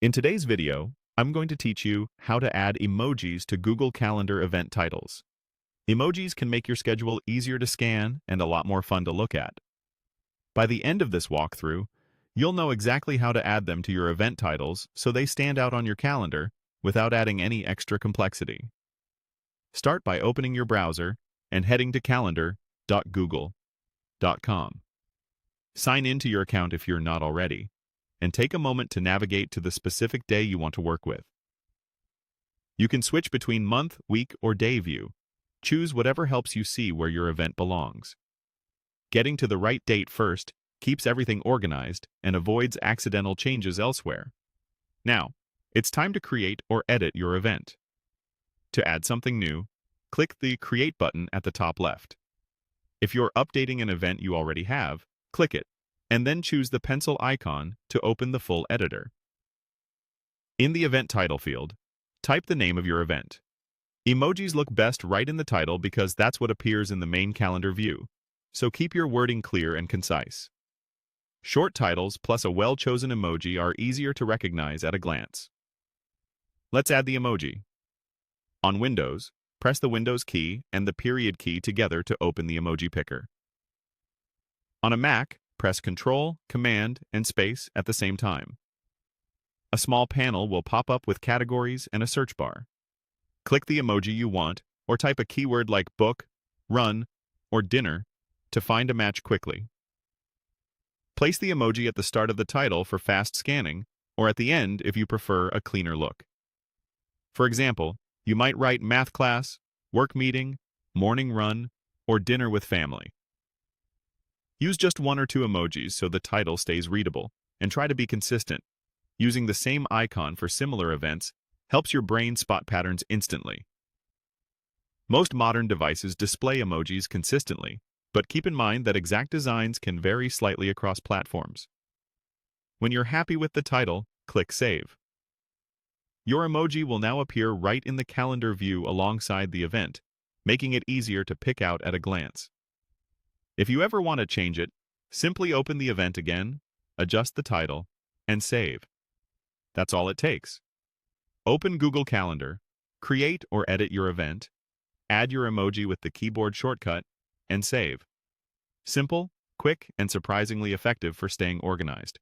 In today's video, I'm going to teach you how to add emojis to Google Calendar event titles. Emojis can make your schedule easier to scan and a lot more fun to look at. By the end of this walkthrough, you'll know exactly how to add them to your event titles so they stand out on your calendar without adding any extra complexity. Start by opening your browser and heading to calendar.google.com. Sign into your account if you're not already, and take a moment to navigate to the specific day you want to work with. You can switch between month, week, or day view. Choose whatever helps you see where your event belongs. Getting to the right date first keeps everything organized and avoids accidental changes elsewhere. Now, it's time to create or edit your event. To add something new, click the Create button at the top left. If you're updating an event you already have, click it, and then choose the pencil icon to open the full editor. In the event title field, type the name of your event. Emojis look best right in the title because that's what appears in the main calendar view, so keep your wording clear and concise. Short titles plus a well-chosen emoji are easier to recognize at a glance. Let's add the emoji. On Windows, press the Windows key and the period key together to open the emoji picker. On a Mac, press Ctrl, Command, and Space at the same time. A small panel will pop up with categories and a search bar. Click the emoji you want, or type a keyword like book, run, or dinner to find a match quickly. Place the emoji at the start of the title for fast scanning, or at the end if you prefer a cleaner look. For example, you might write math class, work meeting, morning run, or dinner with family. Use just one or two emojis so the title stays readable, and try to be consistent. Using the same icon for similar events helps your brain spot patterns instantly. Most modern devices display emojis consistently, but keep in mind that exact designs can vary slightly across platforms. When you're happy with the title, click Save. Your emoji will now appear right in the calendar view alongside the event, making it easier to pick out at a glance. If you ever want to change it, simply open the event again, adjust the title, and save. That's all it takes. Open Google Calendar, create or edit your event, add your emoji with the keyboard shortcut, and save. Simple, quick, and surprisingly effective for staying organized.